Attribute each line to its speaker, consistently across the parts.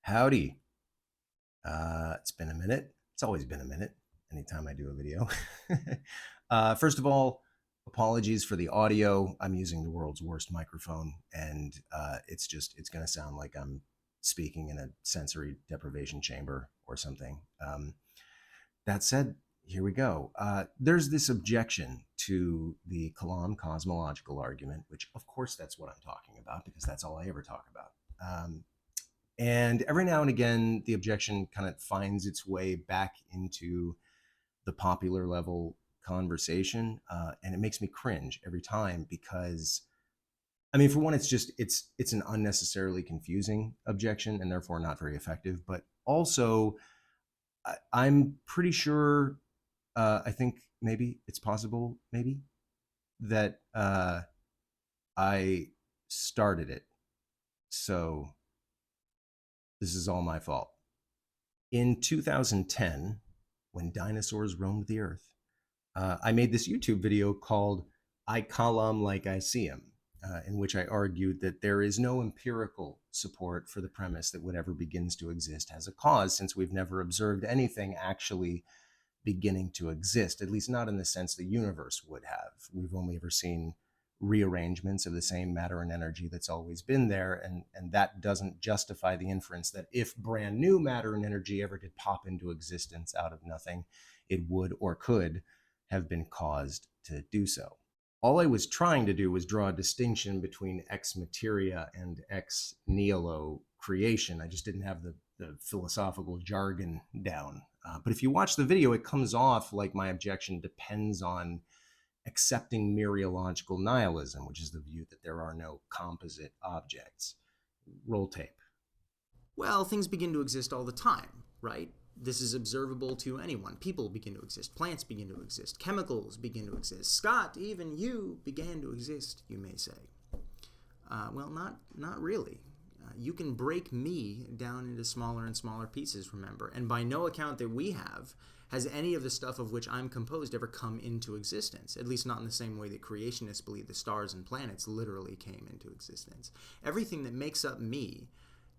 Speaker 1: Howdy. It's been a minute. It's always been a minute anytime I do a video. First of all, apologies for the audio. I'm using the world's worst microphone, and it's going to sound like I'm speaking in a sensory deprivation chamber or something. That said, here we go. There's this objection to the Kalam cosmological argument, which, of course, that's what I'm talking about because that's all I ever talk about. And every now and again, the objection kind of finds its way back into the popular level conversation, and it makes me cringe every time because, I mean, for one, it's an unnecessarily confusing objection and therefore not very effective. But also, I'm pretty sure, I think maybe it's possible, maybe that I started it. So this is all my fault. In 2010, when dinosaurs roamed the earth, I made this YouTube video called I Kalam Like I See Him, in which I argued that there is no empirical support for the premise that whatever begins to exist has a cause, since we've never observed anything actually beginning to exist, at least not in the sense the universe would have. We've only ever seen rearrangements of the same matter and energy that's always been there, and that doesn't justify the inference that if brand new matter and energy ever did pop into existence out of nothing, it would or could have been caused to do so. All I was trying to do was draw a distinction between ex materia and ex nihilo creation. I just didn't have the philosophical jargon down. But if you watch the video, it comes off like my objection depends on accepting mereological nihilism, which is the view that there are no composite objects. Roll tape.
Speaker 2: Well, things begin to exist all the time, right? This is observable to anyone. People begin to exist. Plants begin to exist. Chemicals begin to exist. Scott, even you began to exist, you may say. Well, not really. You can break me down into smaller and smaller pieces, remember. And by no account that we have has any of the stuff of which I'm composed ever come into existence, at least not in the same way that creationists believe the stars and planets literally came into existence. Everything that makes up me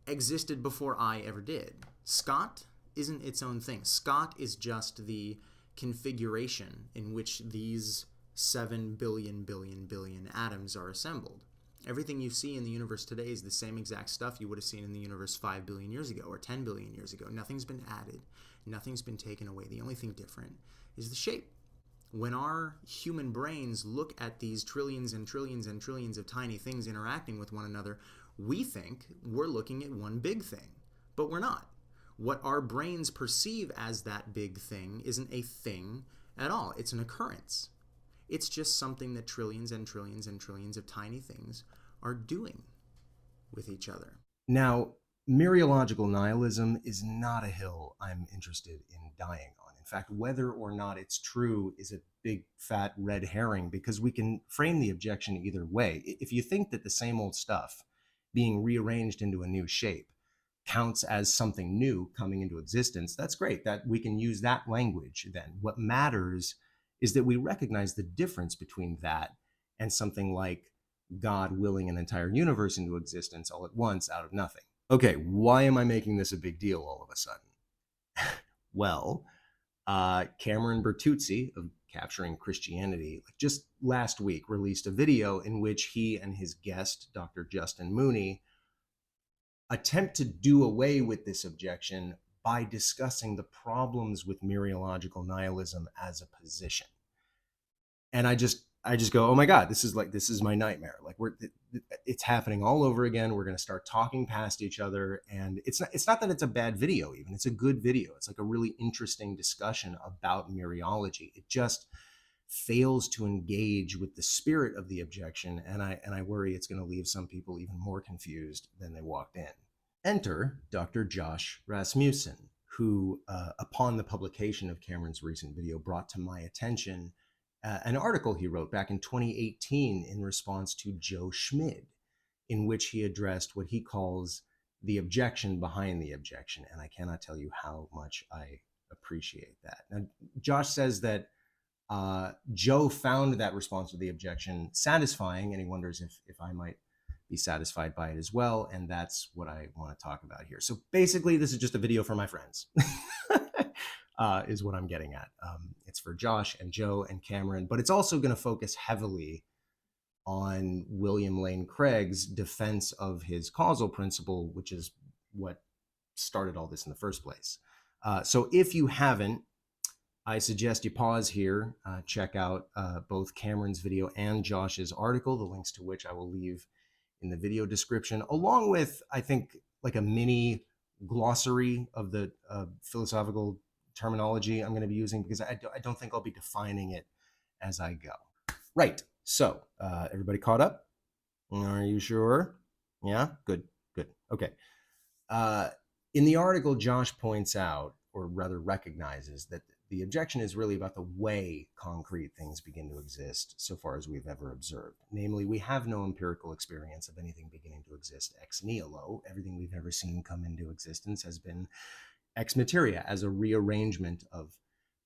Speaker 2: existed before I ever did. Scott isn't its own thing. Scott is just the configuration in which these 7 billion atoms are assembled. Everything you see in the universe today is the same exact stuff you would have seen in the universe 5 billion years ago or 10 billion years ago. Nothing's been added. Nothing's been taken away. The only thing different is the shape. When our human brains look at these trillions and trillions and trillions of tiny things interacting with one another, we think we're looking at one big thing, but we're not. What our brains perceive as that big thing isn't a thing at all. It's an occurrence. It's just something that trillions and trillions and trillions of tiny things are doing with each other.
Speaker 1: Now, mereological nihilism is not a hill I'm interested in dying on. In fact, whether or not it's true is a big fat red herring because we can frame the objection either way. If you think that the same old stuff being rearranged into a new shape counts as something new coming into existence, that's great. That we can use that language then. What matters is that we recognize the difference between that and something like God willing an entire universe into existence all at once out of nothing. Okay, why am I making this a big deal all of a sudden? Well, Cameron Bertuzzi of Capturing Christianity, just last week, released a video in which he and his guest, Dr. Justin Mooney, attempt to do away with this objection by discussing the problems with mereological nihilism as a position. And I just go, oh my God, this is my nightmare. Like it's happening all over again. We're going to start talking past each other. And it's not that it's a bad video even. It's a good video. It's like a really interesting discussion about mereology. It just fails to engage with the spirit of the objection. And I worry it's going to leave some people even more confused than they walked in. Enter Dr. Josh Rasmussen, who, upon the publication of Cameron's recent video, brought to my attention an article he wrote back in 2018 in response to Joe Schmid, in which he addressed what he calls the objection behind the objection. And I cannot tell you how much I appreciate that. Now, Josh says that Joe found that response to the objection satisfying, and he wonders if I might be satisfied by it as well. And that's what I want to talk about here. So basically, this is just a video for my friends, is what I'm getting at. It's for Josh and Joe and Cameron, but it's also going to focus heavily on William Lane Craig's defense of his causal principle, which is what started all this in the first place. So if you haven't, I suggest you pause here, check out both Cameron's video and Josh's article, the links to which I will leave in the video description, along with, I think, like a mini glossary of the philosophical terminology I'm going to be using, because I don't think I'll be defining it as I go. Right. So everybody caught up? Are you sure? Yeah? Good. Okay. In the article, Josh points out, or rather recognizes, that the objection is really about the way concrete things begin to exist so far as we've ever observed. Namely, we have no empirical experience of anything beginning to exist ex nihilo. Everything we've ever seen come into existence has been ex materia, as a rearrangement of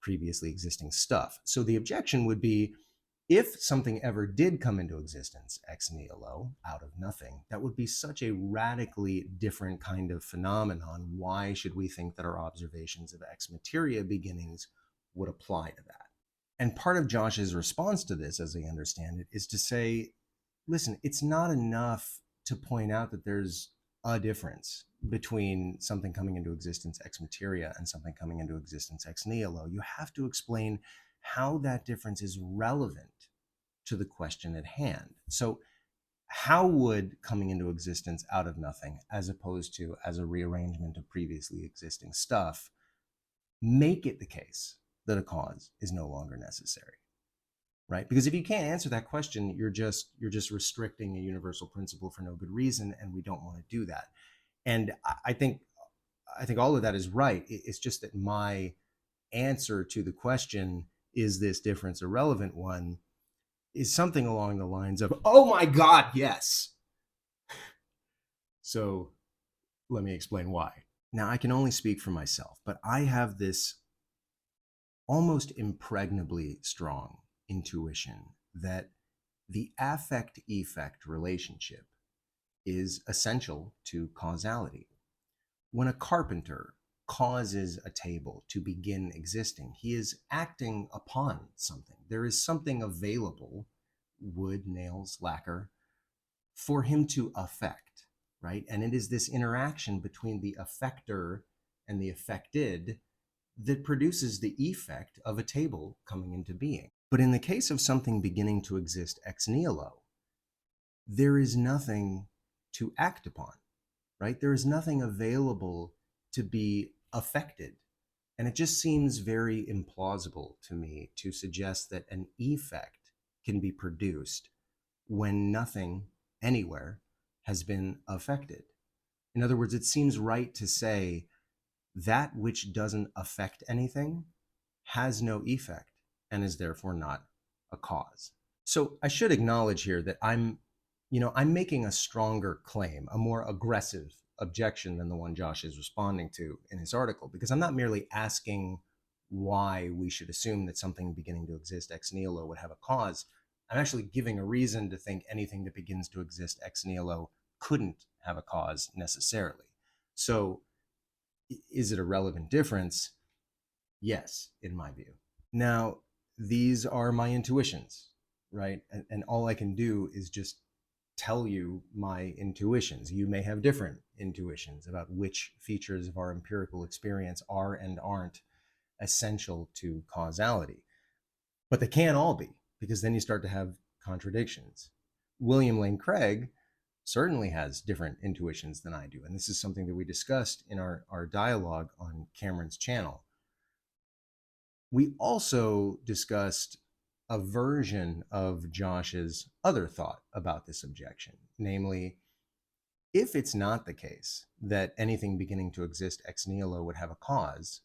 Speaker 1: previously existing stuff. So the objection would be, if something ever did come into existence ex nihilo, out of nothing, that would be such a radically different kind of phenomenon. Why should we think that our observations of ex materia beginnings would apply to that? And part of Josh's response to this, as I understand it, is to say, listen, it's not enough to point out that there's a difference between something coming into existence ex materia and something coming into existence ex nihilo. You have to explain how that difference is relevant to the question at hand. So how would coming into existence out of nothing, as opposed to as a rearrangement of previously existing stuff, make it the case that a cause is no longer necessary? Right? Because if you can't answer that question, you're just restricting a universal principle for no good reason, and we don't want to do that. And I think all of that is right. It's just that my answer to the question, is this difference a relevant one, is something along the lines of, oh my God, yes. So let me explain why. Now, I can only speak for myself, but I have this almost impregnably strong intuition that the affect-effect relationship is essential to causality. When a carpenter causes a table to begin existing, he is acting upon something. There is something available, wood, nails, lacquer, for him to affect, right? And it is this interaction between the affector and the affected that produces the effect of a table coming into being. But in the case of something beginning to exist ex nihilo, there is nothing to act upon, right? There is nothing available to be affected. And it just seems very implausible to me to suggest that an effect can be produced when nothing anywhere has been affected. In other words, it seems right to say that which doesn't affect anything has no effect and is therefore not a cause. So I should acknowledge here that I'm making a stronger claim, a more aggressive objection than the one Josh is responding to in his article, because I'm not merely asking why we should assume that something beginning to exist ex nihilo would have a cause. I'm actually giving a reason to think anything that begins to exist ex nihilo couldn't have a cause necessarily. So is it a relevant difference? Yes, in my view. Now, these are my intuitions, right? And all I can do is just tell you my intuitions. You may have different intuitions about which features of our empirical experience are and aren't essential to causality. But they can't all be, because then you start to have contradictions. William Lane Craig certainly has different intuitions than I do. And this is something that we discussed in our dialogue on Cameron's channel. We also discussed a version of Josh's other thought about this objection, namely, if it's not the case that anything beginning to exist ex nihilo would have a cause,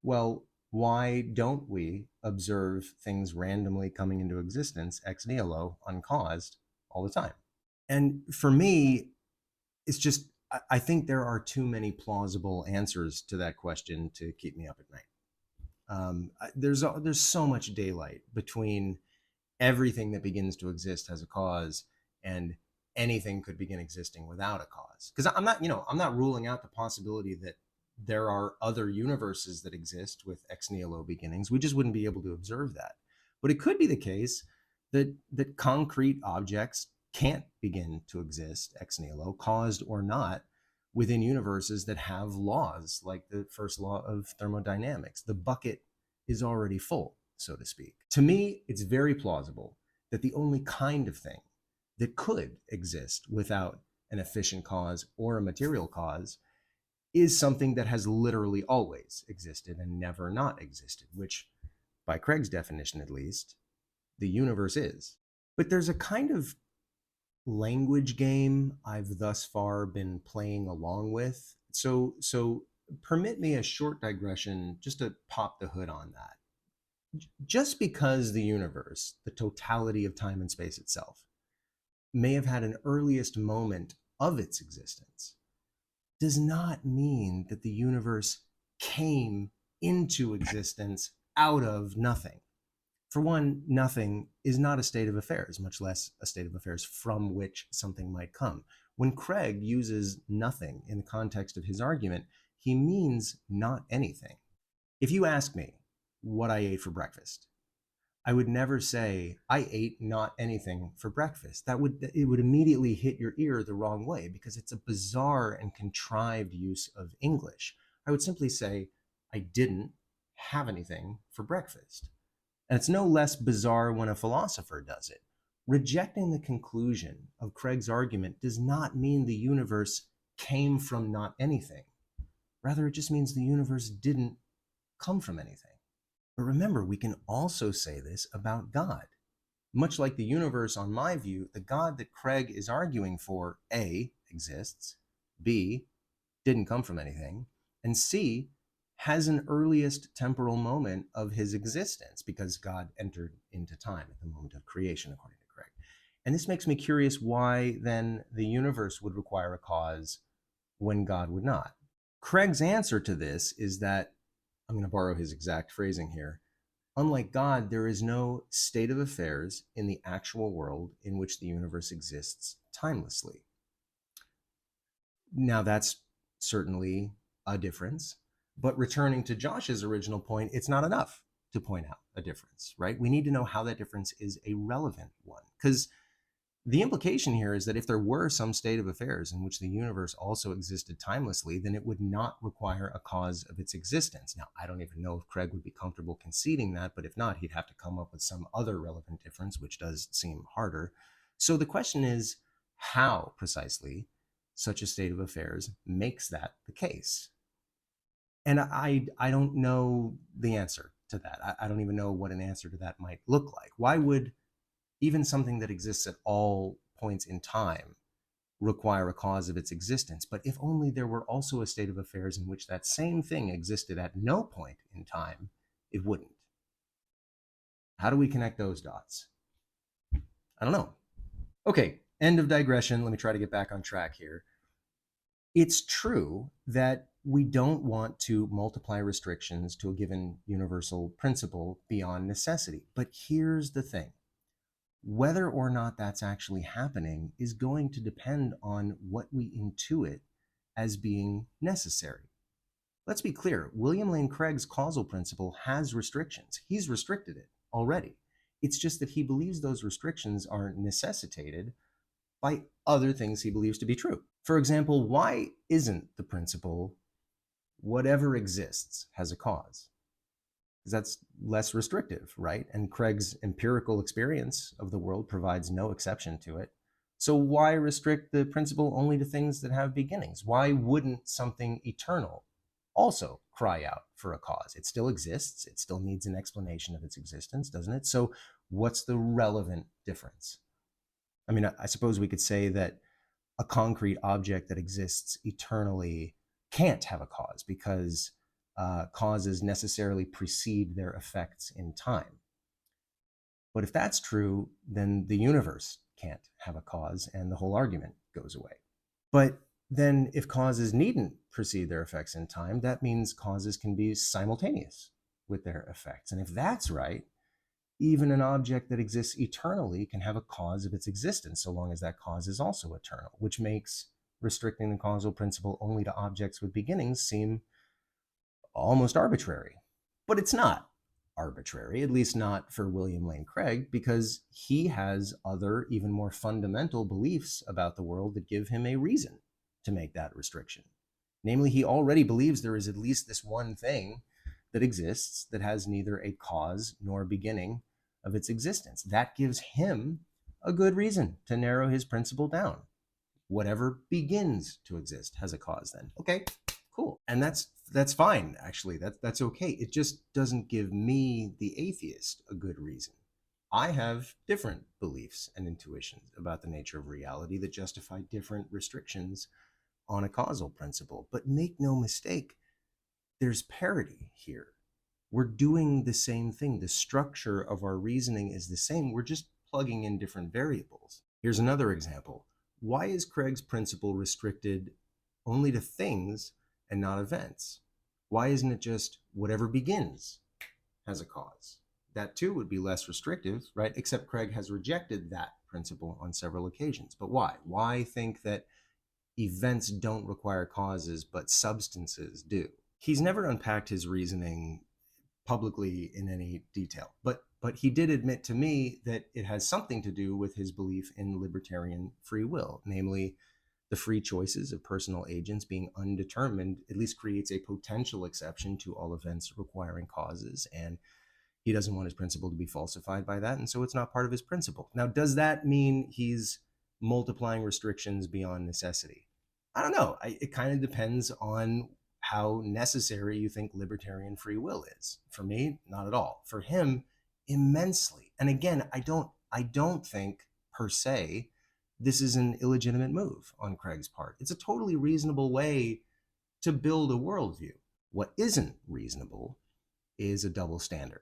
Speaker 1: well, why don't we observe things randomly coming into existence ex nihilo, uncaused, all the time? And for me, it's just, I think there are too many plausible answers to that question to keep me up at night. There's so much daylight between everything that begins to exist as a cause and anything could begin existing without a cause. Because I'm not ruling out the possibility that there are other universes that exist with ex nihilo beginnings. We just wouldn't be able to observe that. But it could be the case that concrete objects can't begin to exist ex nihilo, caused or not, within universes that have laws like the first law of thermodynamics. The bucket is already full, so to speak. To me, it's very plausible that the only kind of thing that could exist without an efficient cause or a material cause is something that has literally always existed and never not existed, which, by Craig's definition at least, the universe is. But there's a kind of language game I've thus far been playing along with. So permit me a short digression just to pop the hood on that. Just because the universe, the totality of time and space itself, may have had an earliest moment of its existence, does not mean that the universe came into existence out of nothing. For one, nothing is not a state of affairs, much less a state of affairs from which something might come. When Craig uses nothing in the context of his argument, he means not anything. If you ask me what I ate for breakfast, I would never say I ate not anything for breakfast. It would immediately hit your ear the wrong way because it's a bizarre and contrived use of English. I would simply say I didn't have anything for breakfast. And it's no less bizarre when a philosopher does it. Rejecting the conclusion of Craig's argument does not mean the universe came from not anything. Rather, it just means the universe didn't come from anything. But remember, we can also say this about God. Much like the universe, on my view, the God that Craig is arguing for, A, exists, B, didn't come from anything, and C, has an earliest temporal moment of his existence because God entered into time at the moment of creation, according to Craig. And this makes me curious why then the universe would require a cause when God would not. Craig's answer to this is that, I'm going to borrow his exact phrasing here, unlike God, there is no state of affairs in the actual world in which the universe exists timelessly. Now, that's certainly a difference. But returning to Josh's original point, it's not enough to point out a difference, right? We need to know how that difference is a relevant one. Because the implication here is that if there were some state of affairs in which the universe also existed timelessly, then it would not require a cause of its existence. Now, I don't even know if Craig would be comfortable conceding that, but if not, he'd have to come up with some other relevant difference, which does seem harder. So the question is, how precisely such a state of affairs makes that the case? And I don't know the answer to that. I don't even know what an answer to that might look like. Why would even something that exists at all points in time require a cause of its existence? But if only there were also a state of affairs in which that same thing existed at no point in time, it wouldn't. How do we connect those dots? I don't know. Okay, end of digression. Let me try to get back on track here. It's true that we don't want to multiply restrictions to a given universal principle beyond necessity. But here's the thing. Whether or not that's actually happening is going to depend on what we intuit as being necessary. Let's be clear, William Lane Craig's causal principle has restrictions. He's restricted it already. It's just that he believes those restrictions are necessitated by other things he believes to be true. For example, why isn't the principle whatever exists has a cause? Because that's less restrictive, right? And Craig's empirical experience of the world provides no exception to it. So why restrict the principle only to things that have beginnings? Why wouldn't something eternal also cry out for a cause? It still exists. It still needs an explanation of its existence, doesn't it? So what's the relevant difference? I mean, I suppose we could say that a concrete object that exists eternally can't have a cause because causes necessarily precede their effects in time. But if that's true, then the universe can't have a cause and the whole argument goes away. But then if causes needn't precede their effects in time, that means causes can be simultaneous with their effects. And if that's right, Even an object that exists eternally can have a cause of its existence, so long as that cause is also eternal, which makes restricting the causal principle only to objects with beginnings seem almost arbitrary. But it's not arbitrary, at least not for William Lane Craig, because he has other, even more fundamental beliefs about the world that give him a reason to make that restriction. Namely, he already believes there is at least this one thing that exists that has neither a cause nor beginning of its existence. That gives him a good reason to narrow his principle down. Whatever begins to exist has a cause then. Okay, cool. And that's fine, actually. That's okay. It just doesn't give me, the atheist, a good reason. I have different beliefs and intuitions about the nature of reality that justify different restrictions on a causal principle. But make no mistake, there's parity here. We're doing the same thing. The structure of our reasoning is the same. We're just plugging in different variables. Here's another example. Why is Craig's principle restricted only to things and not events? Why isn't it just whatever begins has a cause? That too would be less restrictive, right? Except Craig has rejected that principle on several occasions. But why? Why think that events don't require causes, but substances do? He's never unpacked his reasoning publicly in any detail, but he did admit to me that it has something to do with his belief in libertarian free will, namely the free choices of personal agents being undetermined at least creates a potential exception to all events requiring causes, and he doesn't want his principle to be falsified by that, and so it's not part of his principle. Now, does that mean he's multiplying restrictions beyond necessity? I don't know. It kind of depends on how necessary you think libertarian free will is. For me, not at all. For him, immensely. And again, I don't think per se this is an illegitimate move on Craig's part. It's a totally reasonable way to build a worldview. What isn't reasonable is a double standard.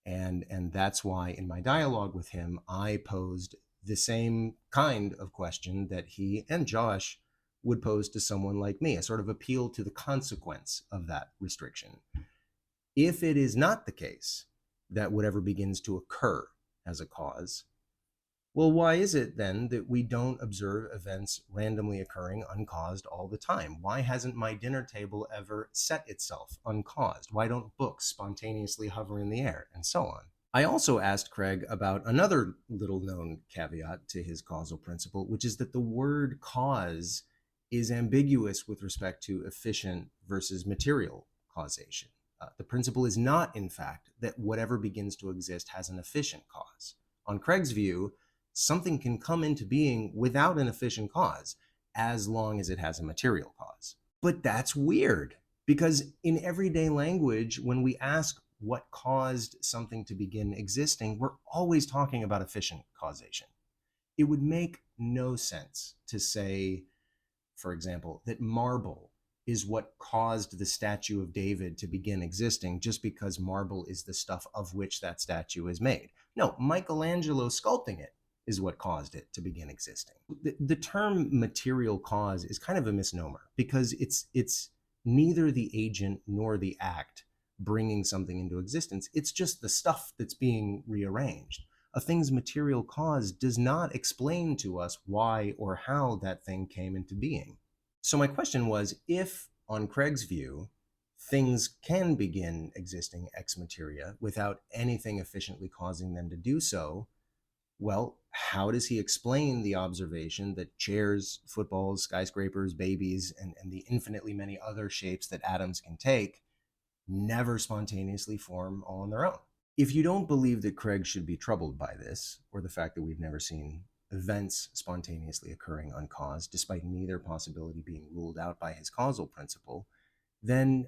Speaker 1: And that's why in my dialogue with him, I posed the same kind of question that he and Josh would pose to someone like me, a sort of appeal to the consequence of that restriction. If it is not the case that whatever begins to occur has a cause, well, why is it then that we don't observe events randomly occurring uncaused all the time? Why hasn't my dinner table ever set itself uncaused? Why don't books spontaneously hover in the air, and so on? I also asked Craig about another little known caveat to his causal principle, which is that the word cause is ambiguous with respect to efficient versus material causation. The principle is not, in fact, that whatever begins to exist has an efficient cause. On Craig's view, something can come into being without an efficient cause as long as it has a material cause. But that's weird, because in everyday language, when we ask what caused something to begin existing, we're always talking about efficient causation. It would make no sense to say, for example, that marble is what caused the statue of David to begin existing just because marble is the stuff of which that statue is made. No, Michelangelo sculpting it is what caused it to begin existing. The term material cause is kind of a misnomer because it's neither the agent nor the act bringing something into existence. It's just the stuff that's being rearranged. A thing's material cause does not explain to us why or how that thing came into being. So my question was, if, on Craig's view, things can begin existing ex materia without anything efficiently causing them to do so, well, how does he explain the observation that chairs, footballs, skyscrapers, babies, and the infinitely many other shapes that atoms can take never spontaneously form all on their own? If you don't believe that Craig should be troubled by this, or the fact that we've never seen events spontaneously occurring uncaused, despite neither possibility being ruled out by his causal principle, then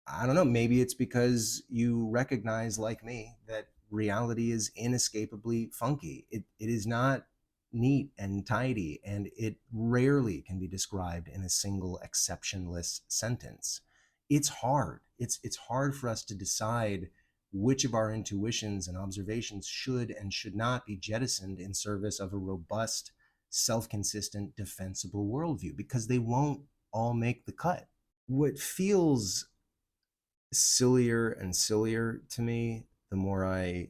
Speaker 1: I don't know, maybe it's because you recognize, like me, that reality is inescapably funky. It is not neat and tidy, and it rarely can be described in a single exceptionless sentence. It's hard. It's hard for us to decide which of our intuitions and observations should and should not be jettisoned in service of a robust, self-consistent, defensible worldview, because they won't all make the cut. What feels sillier and sillier to me the more I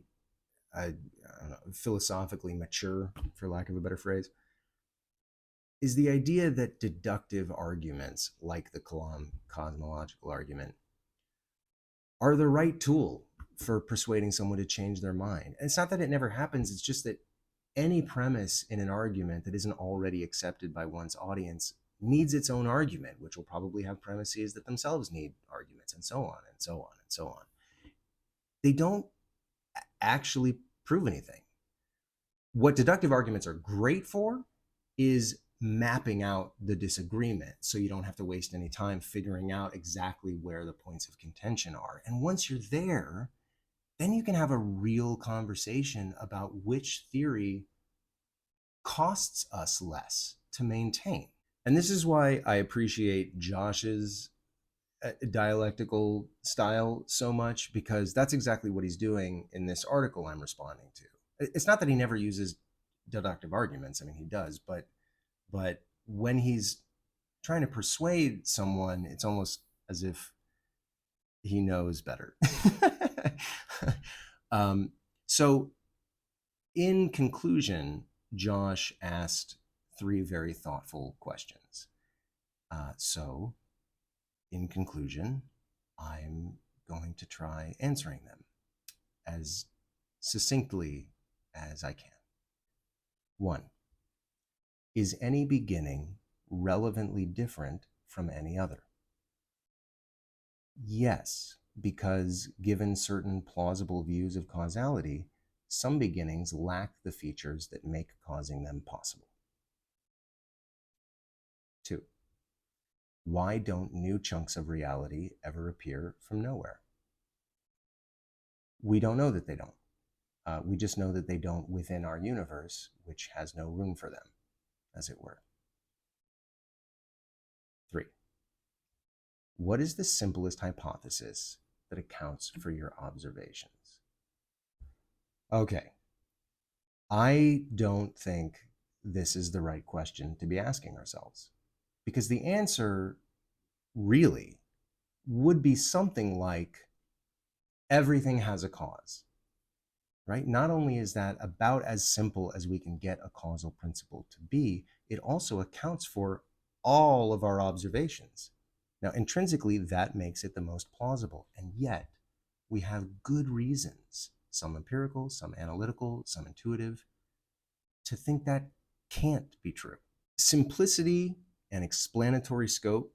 Speaker 1: don't know, philosophically mature, for lack of a better phrase, is the idea that deductive arguments, like the Kalam cosmological argument, are the right tool for persuading someone to change their mind. And it's not that it never happens, it's just that any premise in an argument that isn't already accepted by one's audience needs its own argument, which will probably have premises that themselves need arguments, and so on and so on and so on. They don't actually prove anything. What deductive arguments are great for is mapping out the disagreement so you don't have to waste any time figuring out exactly where the points of contention are. And once you're there, then you can have a real conversation about which theory costs us less to maintain. And this is why I appreciate Josh's dialectical style so much, because that's exactly what he's doing in this article I'm responding to. It's not that he never uses deductive arguments. I mean, he does, but when he's trying to persuade someone, it's almost as if he knows better. So in conclusion, Josh asked 3 very thoughtful questions. So in conclusion, I'm going to try answering them as succinctly as I can. 1. Is any beginning relevantly different from any other? Yes, because given certain plausible views of causality, some beginnings lack the features that make causing them possible. 2. Why don't new chunks of reality ever appear from nowhere? We don't know that they don't. We just know that they don't within our universe, which has no room for them, as it were. 3. What is the simplest hypothesis that accounts for your observations? Okay. I don't think this is the right question to be asking ourselves, because the answer really would be something like everything has a cause, right? Not only is that about as simple as we can get a causal principle to be, it also accounts for all of our observations. Now, intrinsically, that makes it the most plausible, and yet we have good reasons, some empirical, some analytical, some intuitive, to think that can't be true. Simplicity and explanatory scope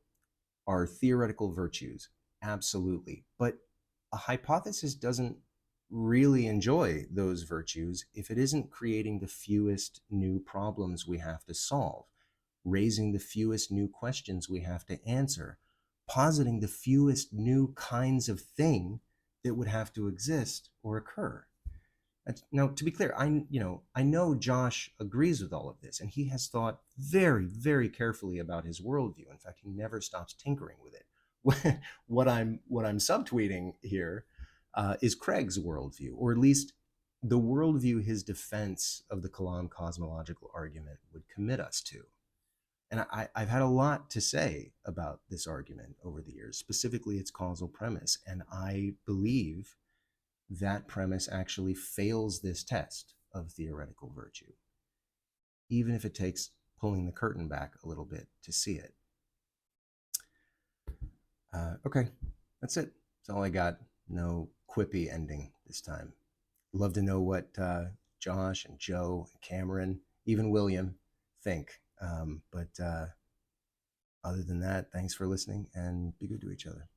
Speaker 1: are theoretical virtues, absolutely, but a hypothesis doesn't really enjoy those virtues if it isn't creating the fewest new problems we have to solve, raising the fewest new questions we have to answer, positing the fewest new kinds of thing that would have to exist or occur. Now, to be clear, I know Josh agrees with all of this, and he has thought very, very carefully about his worldview. In fact, he never stops tinkering with it. What I'm subtweeting here is Craig's worldview, or at least the worldview his defense of the Kalam cosmological argument would commit us to. And I've had a lot to say about this argument over the years, specifically its causal premise, and I believe that premise actually fails this test of theoretical virtue, even if it takes pulling the curtain back a little bit to see it. Okay, that's it. That's all I got. No quippy ending this time. Love to know what Josh and Joe and Cameron, even William, think. But other than that, thanks for listening, and be good to each other.